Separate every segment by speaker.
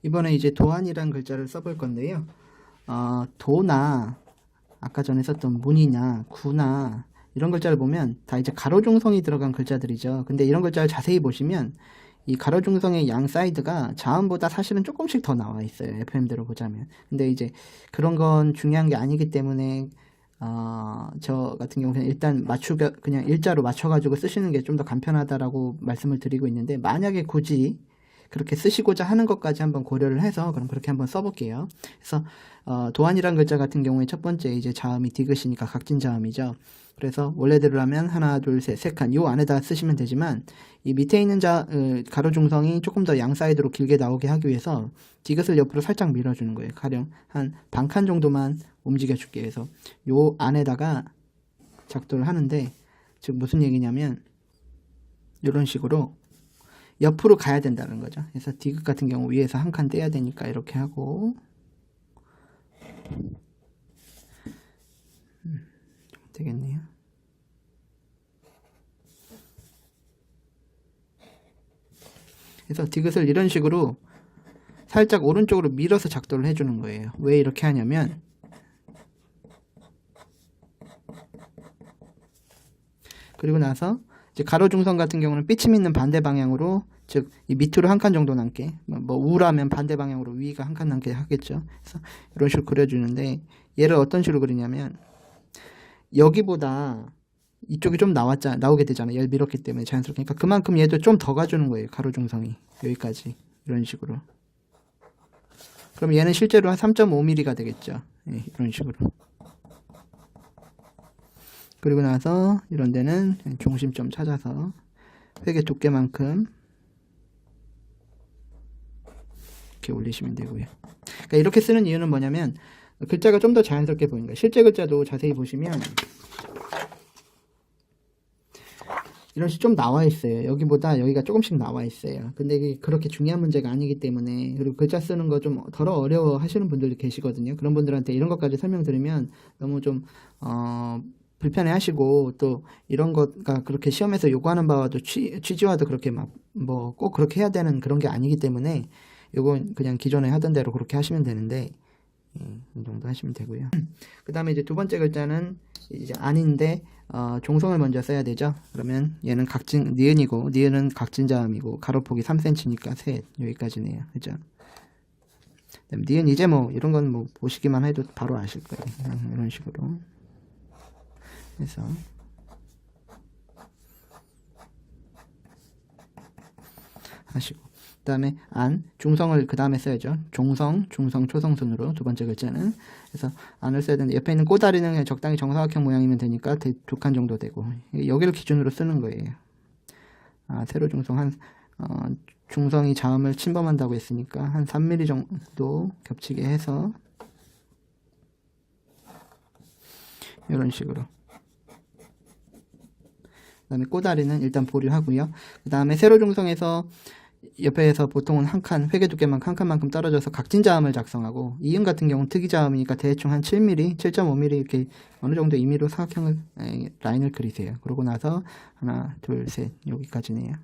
Speaker 1: 이번에 이제 도안이란 글자를 써볼 건데요. 도나 아까 전에 썼던 문이나 구나 이런 글자를 보면 다 이제 가로중성이 들어간 글자들이죠. 근데 이런 글자를 자세히 보시면 이 가로중성의 양 사이드가 자음보다 사실은 조금씩 더 나와 있어요. FM대로 보자면. 근데 이제 그런 건 중요한 게 아니기 때문에 저 같은 경우는 일단 그냥 일자로 맞춰가지고 쓰시는 게 좀 더 간편하다라고 말씀을 드리고 있는데, 만약에 굳이 그렇게 쓰시고자 하는 것까지 한번 고려를 해서 그럼 그렇게 한번 써볼게요. 그래서 도안이란 글자 같은 경우에 첫 번째 이제 자음이 디귿이니까 각진 자음이죠. 그래서 원래대로 하면 하나, 둘, 셋, 세 칸 요 안에다 쓰시면 되지만, 이 밑에 있는 가로 중성이 조금 더 양 사이드로 길게 나오게 하기 위해서 디귿을 옆으로 살짝 밀어주는 거예요. 가령 한 반 칸 정도만 움직여줄게 해서 요 안에다가 작도를 하는데, 즉 무슨 얘기냐면 이런 식으로 옆으로 가야 된다는 거죠. 그래서 디귿 같은 경우 위에서 한 칸 떼야 되니까 이렇게 하고, 되겠네요. 그래서 디귿을 이런 식으로 살짝 오른쪽으로 밀어서 작도를 해주는 거예요. 왜 이렇게 하냐면, 그리고 나서 이제 가로중성 같은 경우는 삐침 있는 반대 방향으로, 즉 이 밑으로 한 칸 정도 남게, 뭐 우라면 반대 방향으로 위가 한 칸 남게 하겠죠. 그래서 이런 식으로 그려주는데, 얘를 어떤 식으로 그리냐면, 여기보다 이쪽이 좀 나오게 되잖아요. 얘를 밀었기 때문에 자연스럽게. 그러니까 그만큼 얘도 좀 더 가주는 거예요. 가로중성이 여기까지 이런 식으로. 그럼 얘는 실제로 한 3.5mm가 되겠죠. 네, 이런 식으로. 그리고 나서 이런 데는 중심점 찾아서 회계 두께만큼 이렇게 올리시면 되고요. 그러니까 이렇게 쓰는 이유는 뭐냐면, 글자가 좀 더 자연스럽게 보이는 거예요. 실제 글자도 자세히 보시면 이런 식으로 좀 나와 있어요. 여기보다 여기가 조금씩 나와 있어요. 근데 이게 그렇게 중요한 문제가 아니기 때문에, 그리고 글자 쓰는 거 좀 덜 어려워 하시는 분들도 계시거든요. 그런 분들한테 이런 것까지 설명드리면 너무 좀 불편해 하시고, 또 이런 것가 그렇게 시험에서 요구하는 바와도 취지와도 그렇게 막 뭐 꼭 그렇게 해야 되는 그런 게 아니기 때문에, 요건 그냥 기존에 하던 대로 그렇게 하시면 되는데, 이 정도 하시면 되고요. 그 다음에 이제 두 번째 글자는 이제 안인데, 종성을 먼저 써야 되죠. 그러면 얘는 니은이고, 니은은 각진자음이고, 가로폭이 3cm니까 셋, 여기까지네요. 그죠? 니은 이제 뭐 이런 건 뭐 보시기만 해도 바로 아실 거예요. 이런 식으로 해서 하시고, 그 다음에 중성을 그 다음에 써야죠. 종성, 중성, 초성 순으로 두 번째 글자는. 그래서 안을 써야 되는데, 옆에 있는 꼬다리는 그냥 적당히 정사각형 모양이면 되니까 두 칸 정도 되고, 여기를 기준으로 쓰는 거예요. 세로 중성 중성이 자음을 침범한다고 했으니까 한 3mm 정도 겹치게 해서 이런 식으로. 그 다음에 꼬다리는 일단 보류하고요. 그 다음에 세로 중성에서 옆에서 보통은 한 칸, 회계 두께만 한 칸만큼 떨어져서 각진자음을 작성하고, 이음 같은 경우는 특이자음이니까 대충 한 7mm, 7.5mm 이렇게 어느 정도 임의로 사각형을 라인을 그리세요. 그러고 나서 하나, 둘, 셋, 여기까지네요.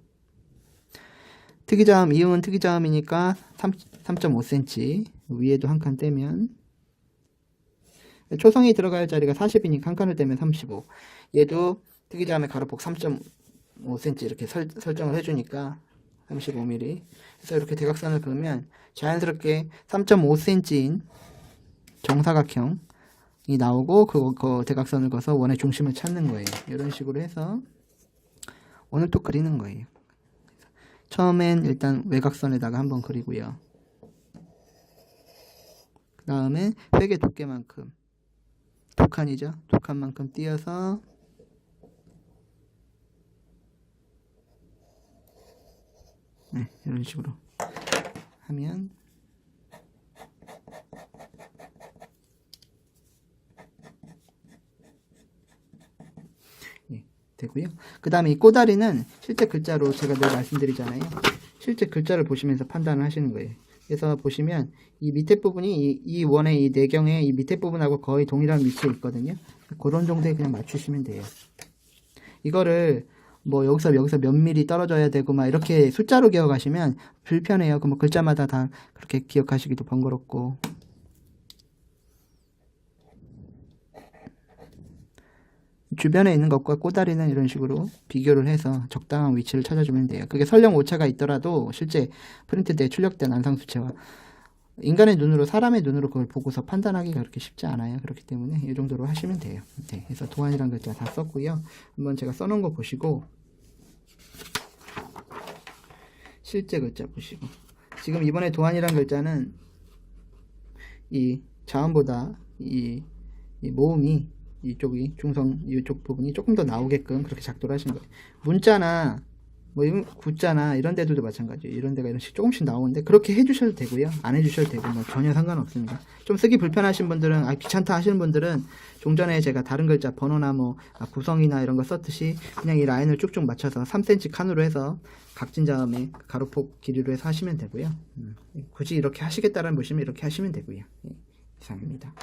Speaker 1: 특이자음, 이음은 특이자음이니까 3.5cm 위에도 한 칸 떼면, 초성이 들어갈 자리가 40이니까 한 칸을 떼면 35. 얘도 특이자음의 가로폭 3.5cm 이렇게 설정을 해주니까 35mm. 그래서 이렇게 대각선을 그으면 자연스럽게 3.5cm인 정사각형이 나오고, 그 대각선을 그어서 원의 중심을 찾는 거예요. 이런 식으로 해서 오늘 또 그리는 거예요. 처음엔 일단 외곽선에다가 한번 그리고요. 그 다음에 회계 두께만큼, 두 칸이죠. 두 칸만큼 띄어서 이런 식으로 하면 되고요. 그 다음에 이 꼬다리는 실제 글자로 제가 늘 말씀드리잖아요. 실제 글자를 보시면서 판단을 하시는 거예요. 그래서 보시면 이 밑에 부분이 이 원의 이 내경의 이 밑에 부분하고 거의 동일한 위치에 있거든요. 그런 정도에 그냥 맞추시면 돼요. 이거를 뭐 여기서 몇 미리 떨어져야 되고 막 이렇게 숫자로 기억하시면 불편해요. 그 뭐 글자마다 다 그렇게 기억하시기도 번거롭고. 주변에 있는 것과 꼬다리는 이런 식으로 비교를 해서 적당한 위치를 찾아주면 돼요. 그게 설령 오차가 있더라도 실제 프린트대에 출력된 안상수치와 인간의 눈으로, 사람의 눈으로 그걸 보고서 판단하기가 그렇게 쉽지 않아요. 그렇기 때문에 이 정도로 하시면 돼요. 네, 그래서 도안이란 글자 다 썼고요. 한번 제가 써놓은 거 보시고 실제 글자 보시고, 지금 이번에 도안이란 글자는 이 자음보다 이 모음이 이쪽이 중성 이쪽 부분이 조금 더 나오게끔 그렇게 작도를 하신 거예요. 문자나 뭐 이런 구자나 이런 데들도 마찬가지예요. 이런 데가 이런식 조금씩 나오는데 그렇게 해주셔도 되고요. 안 해주셔도 되고 뭐 전혀 상관없습니다. 좀 쓰기 불편하신 분들은, 귀찮다 하시는 분들은 좀 전에 제가 다른 글자 번호나 뭐 구성이나 이런 거 썼듯이 그냥 이 라인을 쭉쭉 맞춰서 3cm 칸으로 해서 각진 다음에 가로폭 길이로 해서 하시면 되고요. 굳이 이렇게 하시겠다라는 분이시면 이렇게 하시면 되고요. 이상입니다.